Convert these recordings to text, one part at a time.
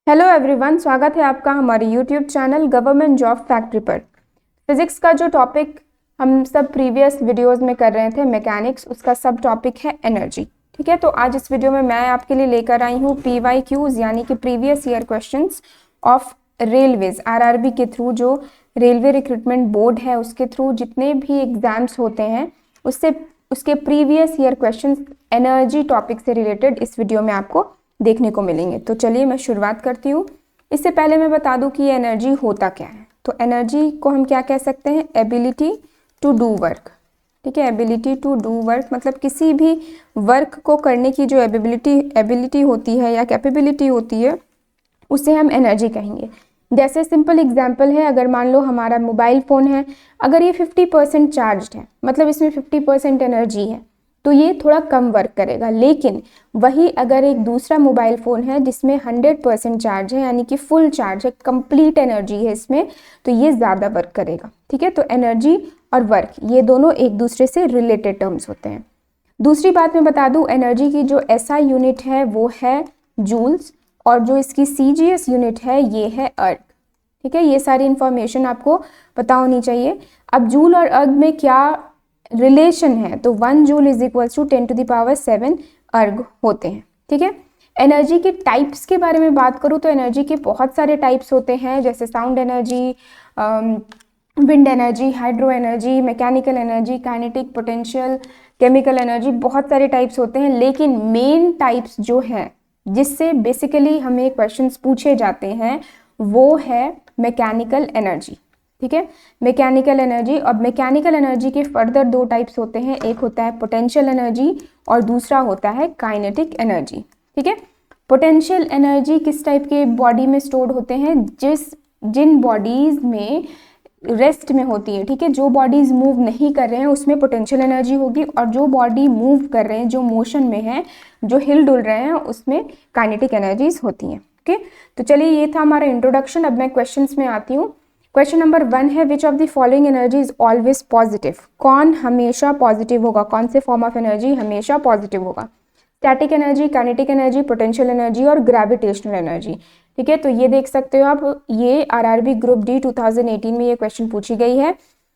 Hello everyone, स्वागत है आपका हमारे YouTube channel government job factory पर। फिजिक्स का जो टॉपिक हम सब प्रीवियस वीडियोस में कर रहे थे मैकेनिक्स, उसका सब टॉपिक है एनर्जी। ठीक है, तो आज इस वीडियो में मैं आपके लिए लेकर आई हूँ PYQs यानी कि previous year questions of railways. RRB के थ्रू, जो रेलवे रिक्रूटमेंट बोर्ड है उसके थ्रू जितने भी एग्जाम्स होते हैं उसके previous year questions energy topic से रिलेटेड इस वीडियो में आपको देखने को मिलेंगे। तो चलिए मैं शुरुआत करती हूँ। इससे पहले मैं बता दूँ कि एनर्जी होता क्या है। तो एनर्जी को हम क्या कह सकते हैं? Ability to do work. ठीक है, एबिलिटी टू डू वर्क मतलब किसी भी वर्क को करने की जो एबिलिटी होती है या कैपेबिलिटी होती है उसे हम एनर्जी कहेंगे। जैसे सिंपल एग्जांपल है, अगर मान लो हमारा मोबाइल फ़ोन है, अगर ये 50% चार्ज्ड है, मतलब इसमें 50% एनर्जी है, तो ये थोड़ा कम वर्क करेगा। लेकिन वही अगर एक दूसरा मोबाइल फ़ोन है जिसमें 100% चार्ज है, यानी कि फुल चार्ज है, कंप्लीट एनर्जी है इसमें, तो ये ज़्यादा वर्क करेगा। ठीक है, तो एनर्जी और वर्क ये दोनों एक दूसरे से रिलेटेड टर्म्स होते हैं। दूसरी बात मैं बता दूं, एनर्जी की जो SI यूनिट है वो है जूल्स, और जो इसकी CGS यूनिट है ये है अर्ग। ठीक है, ये सारी इंफॉर्मेशन आपको पता होनी चाहिए। अब जूल और अर्ग में क्या रिलेशन है? तो 1 जूल इज इक्वल्स टू 10⁻7 अर्ग होते हैं। ठीक है, एनर्जी के टाइप्स के बारे में बात करूँ तो एनर्जी के बहुत सारे टाइप्स होते हैं, जैसे sound energy, wind energy, hydro energy, mechanical energy, kinetic, potential, chemical energy, बहुत सारे टाइप्स होते हैं। लेकिन मेन टाइप्स जो हैं जिससे बेसिकली हमें क्वेश्चंस पूछे जाते हैं वो है मैकेनिकल एनर्जी। ठीक है, मैकेनिकल एनर्जी। अब मैकेनिकल एनर्जी के फर्दर दो टाइप्स होते हैं, एक होता है पोटेंशियल एनर्जी और दूसरा होता है काइनेटिक एनर्जी। ठीक है, पोटेंशियल एनर्जी किस टाइप के बॉडी में स्टोर्ड होते हैं? जिन बॉडीज में रेस्ट में होती है। ठीक है, जो बॉडीज मूव नहीं कर रहे हैं उसमें पोटेंशियल एनर्जी होगी, और जो बॉडी मूव कर रहे हैं, जो मोशन में है, जो हिल डुल रहे हैं, उसमें काइनेटिक एनर्जीज होती हैं। ओके, तो चलिए ये था हमारा इंट्रोडक्शन। अब मैं क्वेश्चंस में आती हूँ। क्वेश्चन नंबर 1 है, विच of the following energy is always positive? कौन हमेशा पॉजिटिव होगा? कौन से फॉर्म ऑफ एनर्जी हमेशा पॉजिटिव होगा? Static energy, kinetic energy, potential energy और ग्रेविटेशनल एनर्जी। ठीक है, तो ये देख सकते हो आप, ये आरआरबी ग्रुप डी 2018 में ये क्वेश्चन पूछी गई है।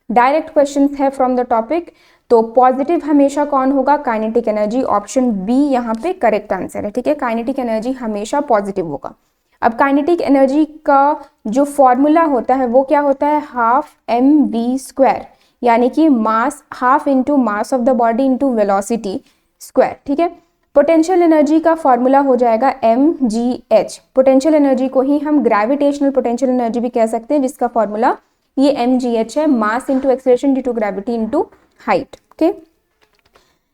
डायरेक्ट क्वेश्चन है फ्रॉम द टॉपिक। तो पॉजिटिव हमेशा कौन होगा? Kinetic energy. ऑप्शन बी यहाँ पे करेक्ट आंसर है। ठीक है, काइनेटिक एनर्जी हमेशा पॉजिटिव होगा। अब काइनेटिक एनर्जी का जो फॉर्मूला होता है वो क्या होता है? ½ mv², यानी कि mass, half into mass of the body into velocity square. ठीक है, पोटेंशियल एनर्जी का फॉर्मूला हो जाएगा mgh। पोटेंशियल एनर्जी को ही हम ग्रेविटेशनल पोटेंशियल एनर्जी भी कह सकते हैं, जिसका फॉर्मूला ये mgh है, mass into acceleration due to gravity into height. Okay,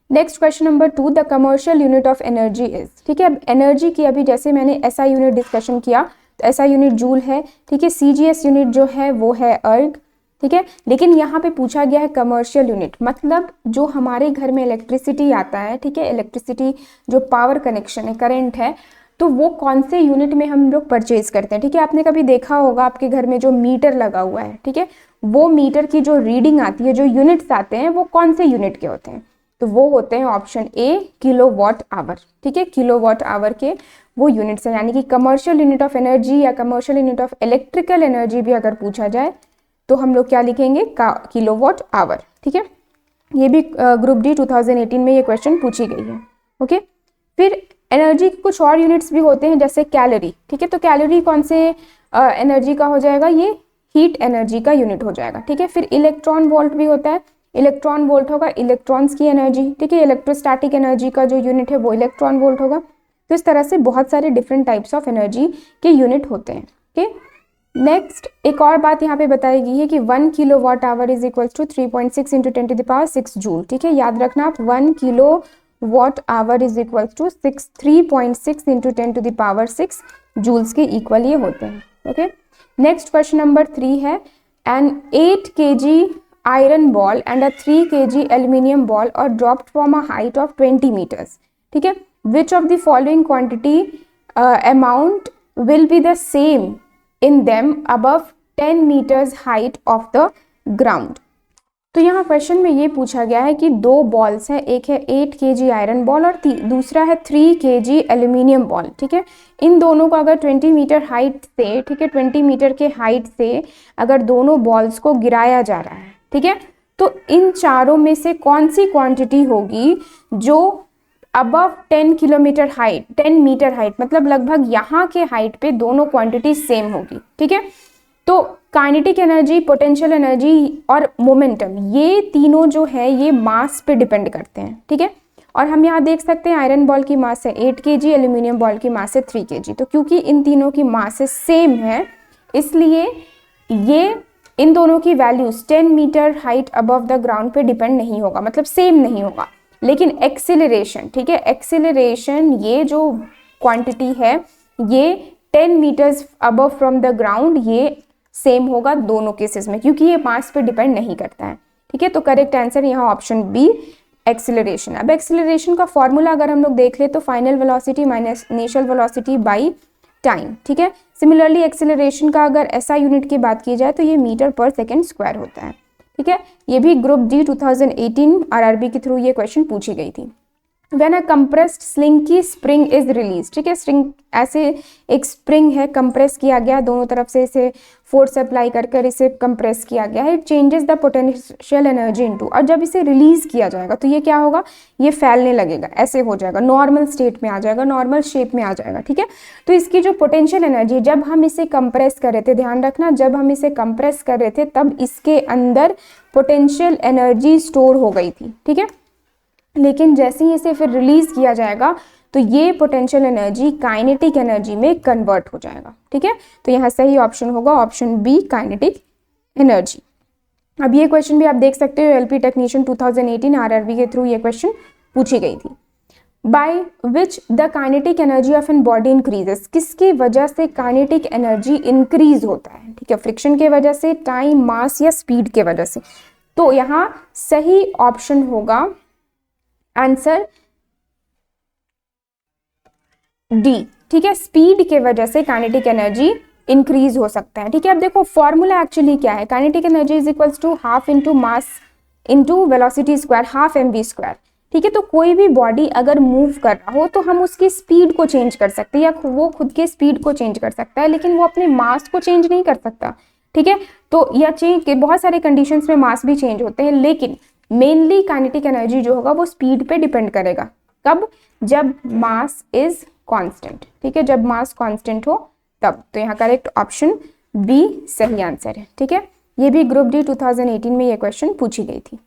next question number 2, the commercial unit of energy is. ठीक है, अब एनर्जी की अभी जैसे मैंने SI यूनिट डिस्कशन किया, तो SI यूनिट जूल है। ठीक है, CGS यूनिट जो है वो है अर्ग। ठीक है, लेकिन यहाँ पे पूछा गया है कमर्शियल यूनिट, मतलब जो हमारे घर में इलेक्ट्रिसिटी आता है। ठीक है, इलेक्ट्रिसिटी जो पावर कनेक्शन है, करंट है, तो वो कौन से यूनिट में हम लोग परचेज करते हैं। ठीक है, आपने कभी देखा होगा आपके घर में जो मीटर लगा हुआ है, ठीक है, वो मीटर की जो रीडिंग आती है, जो यूनिट्स आते हैं, वो कौन से यूनिट के होते हैं? तो वो होते हैं ऑप्शन ए, किलोवाट आवर। ठीक है, किलोवाट आवर के वो यूनिट्स हैं, यानी कि कमर्शियल यूनिट ऑफ एनर्जी या commercial unit of electrical energy भी अगर पूछा जाए तो हम लोग क्या लिखेंगे? Kilowatt hour. ठीक है, ये भी ग्रुप डी 2018 में ये क्वेश्चन पूछी गई है। ओके, फिर एनर्जी के कुछ और यूनिट्स भी होते हैं, जैसे कैलोरी। ठीक है, तो कैलोरी कौन से एनर्जी का हो जाएगा? ये हीट एनर्जी का यूनिट हो जाएगा। ठीक है, फिर इलेक्ट्रॉन वोल्ट भी होता है, इलेक्ट्रॉन वोल्ट होगा इलेक्ट्रॉन्स की एनर्जी। ठीक है, इलेक्ट्रोस्टैटिक एनर्जी का जो यूनिट है वो इलेक्ट्रॉन वोल्ट होगा। तो इस तरह से बहुत सारे डिफरेंट टाइप्स ऑफ एनर्जी के यूनिट होते हैं। ओके, नेक्स्ट एक और बात यहाँ पे बताई गई है कि 1 kilowatt hour is equals to 3.6 इंटू 10⁻6 जूल। ठीक है, याद रखना आप, 1 kilowatt hour is equals to 3.6 इंटू 10⁻6 जूल्स के इक्वल ये होते हैं। ओके, नेक्स्ट क्वेश्चन नंबर 3 है, an 8 kg iron ball and a 3 kg aluminium ball are dropped from a height of 20 meters. ठीक है, which of the following quantity amount will be the same in them above 10 meters height of the ground? तो यहाँ question में ये पूछा गया है कि दो बॉल्स हैं, एक है 8 kg आयरन बॉल और दूसरा है 3 kg एल्यूमिनियम बॉल, ठीक है। इन दोनों को अगर 20 मीटर हाइट से, ठीक है, 20 मीटर के हाइट से अगर दोनों बॉल्स को गिराया जा रहा है, ठीक है, तो इन चारों में से कौन सी क्वांटिटी होगी जो above 10 kilometre height, 10 metre height, मतलब लगभग यहाँ के हाइट पे दोनों क्वांटिटी सेम होगी, ठीक है। तो काइनेटिक एनर्जी, पोटेंशियल एनर्जी और मोमेंटम, ये तीनों जो है ये मास पे डिपेंड करते हैं, ठीक है। और हम यहाँ देख सकते हैं आयरन बॉल की मास है 8 kg, एल्यूमिनियम बॉल की मास है 3 kg। तो क्योंकि इन तीनों की मास सेम है, इसलिए ये इन दोनों की values 10 metre height above the ground पे डिपेंड नहीं होगा, मतलब सेम नहीं होगा। लेकिन एक्सीलरेशन, ठीक है, एक्सीलरेशन, ये जो क्वांटिटी है ये 10 metres above from the ground, ये सेम होगा दोनों केसेस में, क्योंकि ये मास पे डिपेंड नहीं करता है, ठीक है। तो करेक्ट आंसर यहाँ ऑप्शन बी, एक्सीलरेशन। अब एक्सीलरेशन का फॉर्मूला अगर हम लोग देख ले तो final velocity minus initial velocity by time, ठीक है। सिमिलरली एक्सीलरेशन का अगर एसआई यूनिट की बात की जाए तो ये मीटर पर सेकेंड स्क्वायर होता है, ठीक है। ये भी ग्रुप डी 2018 आरआरबी के थ्रू ये क्वेश्चन पूछी गई थी। When a compressed slinky spring is released, ठीक है, स्ट्रिंग ऐसे एक स्प्रिंग है, कंप्रेस किया गया, दोनों तरफ से इसे फोर्स अप्लाई कर कर इसे कंप्रेस किया गया है। It changes the potential energy into, और जब इसे रिलीज किया जाएगा तो ये क्या होगा, ये फैलने लगेगा, ऐसे हो जाएगा, नॉर्मल स्टेट में आ जाएगा, नॉर्मल शेप में आ जाएगा, ठीक है। तो इसकी जो पोटेंशियल एनर्जी, जब हम इसे कंप्रेस कर रहे थे, ध्यान रखना, जब हम इसे कंप्रेस कर रहे थे तब इसके अंदर पोटेंशियल एनर्जी स्टोर हो गई थी, ठीक है। लेकिन जैसे ही इसे फिर रिलीज किया जाएगा तो ये पोटेंशियल एनर्जी काइनेटिक एनर्जी में कन्वर्ट हो जाएगा, ठीक है। तो यहाँ सही ऑप्शन होगा ऑप्शन बी, काइनेटिक एनर्जी। अब ये क्वेश्चन भी आप देख सकते हो, एलपी टेक्नीशियन 2018 आरआरबी के थ्रू ये क्वेश्चन पूछी गई थी। By which the kinetic energy of an body increases, किसकी वजह से काइनेटिक एनर्जी इंक्रीज होता है, ठीक है, फ्रिक्शन के वजह से, टाइम, मास या स्पीड के वजह से। तो यहाँ सही ऑप्शन होगा आंसर डी, ठीक है, स्पीड के वजह से काइनेटिक एनर्जी इंक्रीज हो सकता है, ठीक है। अब देखो फॉर्मूला एक्चुअली क्या है, kinetic energy is equals to half into mass into velocity square, half mv square, ठीक है। तो कोई भी बॉडी अगर मूव कर रहा हो तो हम उसकी स्पीड को चेंज कर सकते हैं, या वो खुद के स्पीड को चेंज कर सकता है, लेकिन वो अपने मास को चेंज नहीं कर सकता, ठीक है। तो या चेंज के बहुत सारे कंडीशंस में मास भी चेंज होते हैं, लेकिन मेनली काइनेटिक एनर्जी जो होगा वो स्पीड पे डिपेंड करेगा। कब, जब मास इज कांस्टेंट, ठीक है, जब मास कांस्टेंट हो तब। तो यहाँ करेक्ट ऑप्शन बी सही आंसर है, ठीक है। ये भी ग्रुप डी 2018 में ये क्वेश्चन पूछी गई थी।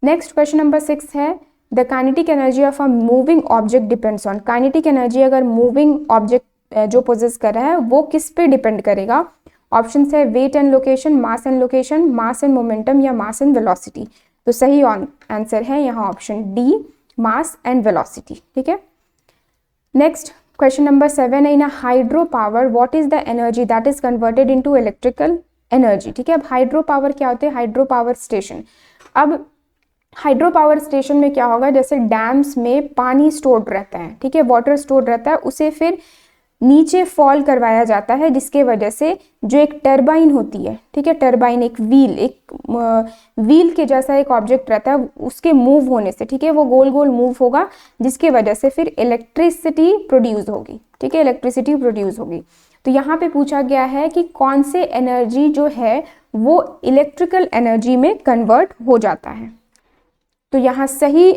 नेक्स्ट क्वेश्चन नंबर 6 है, the kinetic energy of a moving object depends on, kinetic energy अगर मूविंग ऑब्जेक्ट जो पोजेस कर रहा है वो किस पे डिपेंड करेगा। ऑप्शन है weight and location, mass and location, mass and momentum या मास एंड वेलोसिटी। तो सही आंसर है यहाँ option D, mass and velocity, ठीक है। नेक्स्ट क्वेश्चन नंबर 7 है, in hydro power what is the energy that is converted into electrical energy, ठीक है। अब हाइड्रो पावर क्या होते हैं, हाइड्रो पावर स्टेशन। अब हाइड्रो पावर स्टेशन में क्या होगा, जैसे डैम्स में पानी स्टोर्ड रहता है, ठीक है, वाटर स्टोर्ड रहता है, उसे फिर नीचे फॉल करवाया जाता है, जिसके वजह से जो एक टरबाइन होती है, ठीक है, टरबाइन एक व्हील के जैसा एक ऑब्जेक्ट रहता है, उसके मूव होने से, ठीक है, वो गोल गोल मूव होगा, जिसके वजह से फिर इलेक्ट्रिसिटी प्रोड्यूस होगी, ठीक है, इलेक्ट्रिसिटी प्रोड्यूस होगी। तो यहाँ पे पूछा गया है कि कौन से एनर्जी जो है वो इलेक्ट्रिकल एनर्जी में कन्वर्ट हो जाता है। तो यहाँ सही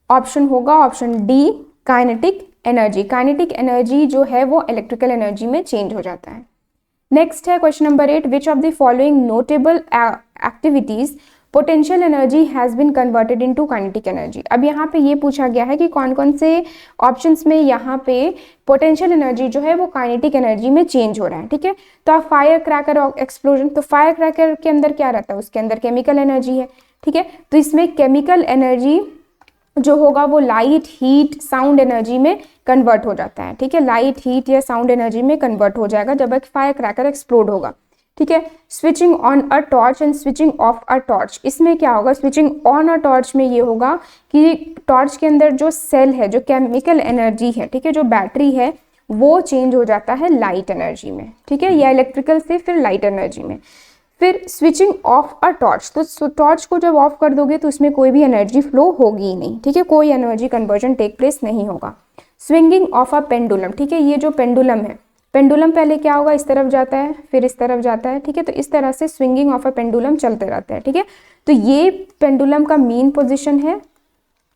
ऑप्शन होगा option D, kinetic energy. Kinetic energy जो है वो इलेक्ट्रिकल एनर्जी में चेंज हो जाता है। नेक्स्ट है question number 8, which of the following notable activities potential energy has been converted into kinetic energy. अब यहाँ पे ये पूछा गया है कि कौन कौन से ऑप्शंस में यहाँ पे पोटेंशियल एनर्जी जो है वो काइनेटिक एनर्जी में चेंज हो रहा है, ठीक है। तो फायर क्रैकर एक्सप्लोजन, तो फायर क्रैकर के अंदर क्या रहता है, उसके अंदर केमिकल एनर्जी है, ठीक है। तो इसमें केमिकल एनर्जी जो होगा वो लाइट, हीट, साउंड एनर्जी में कन्वर्ट हो जाता है, ठीक है, लाइट, हीट या साउंड एनर्जी में कन्वर्ट हो जाएगा जब एक फायर क्रैकर एक्सप्लोड होगा, ठीक है। Switching on a torch and switching of a torch, इसमें क्या होगा, स्विचिंग ऑन अ टॉर्च में ये होगा कि टॉर्च के अंदर जो सेल है, जो केमिकल एनर्जी है, ठीक है, जो बैटरी है वो चेंज हो जाता है लाइट एनर्जी में, ठीक है, या इलेक्ट्रिकल से फिर लाइट एनर्जी में। फिर स्विचिंग ऑफ अ टॉर्च, तो टॉर्च को जब ऑफ कर दोगे तो उसमें कोई भी एनर्जी फ्लो होगी ही नहीं, ठीक है, कोई एनर्जी कन्वर्जन टेक प्लेस नहीं होगा। स्विंगिंग ऑफ अ पेंडुलम, ठीक है, ये जो पेंडुलम है, पेंडुलम पहले क्या होगा, इस तरफ जाता है फिर इस तरफ जाता है, ठीक है, तो इस तरह से स्विंगिंग ऑफ अ पेंडुलम चलते रहते हैं, ठीक है। तो ये पेंडुलम का मीन पोजिशन है,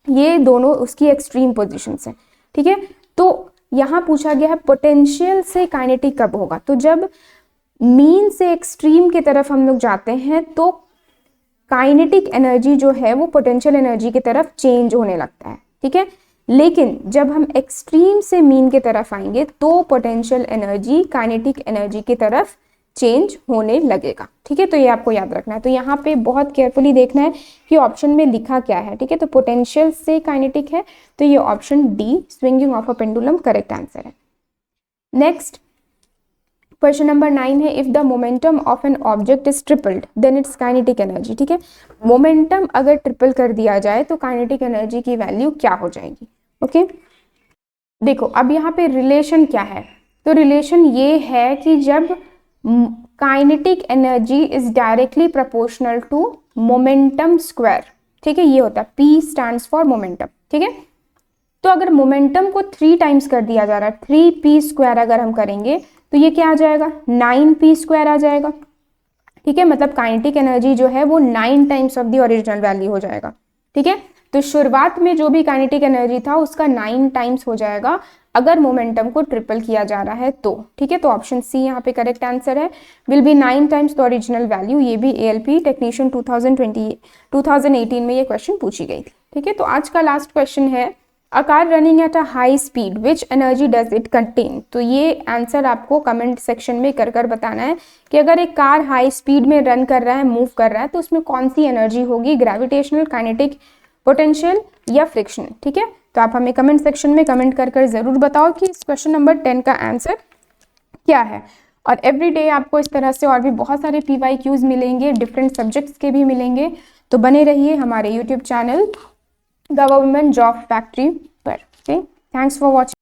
ये दोनों उसकी एक्सट्रीम पोजिशंस हैं, ठीक है। तो यहाँ पूछा गया है पोटेंशियल से काइनेटिक कब होगा, तो जब मीन से एक्सट्रीम की तरफ हम लोग जाते हैं तो काइनेटिक एनर्जी जो है वो पोटेंशियल एनर्जी की तरफ चेंज होने लगता है, ठीक है। लेकिन जब हम एक्सट्रीम से मीन की तरफ आएंगे तो पोटेंशियल एनर्जी काइनेटिक एनर्जी की तरफ चेंज होने लगेगा, ठीक है। तो ये आपको याद रखना है। तो यहाँ पे बहुत केयरफुली देखना है कि ऑप्शन में लिखा क्या है, ठीक है। तो पोटेंशियल से काइनेटिक है, तो ये option D swinging of a pendulum correct answer है। नेक्स्ट क्वेश्चन नंबर 9 है, if the momentum of an object is tripled then its kinetic energy, ठीक है। मोमेंटम अगर ट्रिपल कर दिया जाए तो काइनेटिक एनर्जी की वैल्यू क्या हो जाएगी, ओके। देखो अब यहाँ पे रिलेशन क्या है, तो रिलेशन ये है कि जब kinetic energy is directly proportional to momentum square, ठीक है, ये होता है P स्टैंड्स फॉर मोमेंटम, ठीक है। तो अगर मोमेंटम को 3 टाइम्स कर दिया जा रहा है, 3p स्क्वायर अगर हम करेंगे तो ये क्या आ जाएगा, 9p स्क्वायर आ जाएगा, ठीक है। मतलब काइनेटिक एनर्जी जो है वो 9 times of the original value हो जाएगा, ठीक है। तो शुरुआत में जो भी काइनेटिक एनर्जी था उसका 9 टाइम्स हो जाएगा अगर मोमेंटम को ट्रिपल किया जा रहा है तो, ठीक है। तो ऑप्शन सी यहाँ पे करेक्ट आंसर है, will be 9 times the original value. ये भी ALP टेक्नीशियन 2018 में ये क्वेश्चन पूछी गई थी, ठीक है। तो आज का लास्ट क्वेश्चन है, a car running at a high speed which energy does it contain. तो ये आंसर आपको कमेंट सेक्शन में कर बताना है कि अगर एक कार हाई स्पीड में रन कर रहा है, मूव कर रहा है, तो उसमें कौन सी एनर्जी होगी, ग्रेविटेशनल, काइनेटिक, पोटेंशियल या फ्रिक्शन, ठीक है। तो आप हमें कमेंट सेक्शन में कमेंट कर जरूर बताओ कि इस क्वेश्चन नंबर 10 का आंसर क्या है। और एवरीडे आपको इस तरह से और भी बहुत सारे PYQs मिलेंगे, डिफरेंट सब्जेक्ट्स के भी मिलेंगे। तो बने रहिए हमारे YouTube channel government job factory पर। Okay, thanks for watching.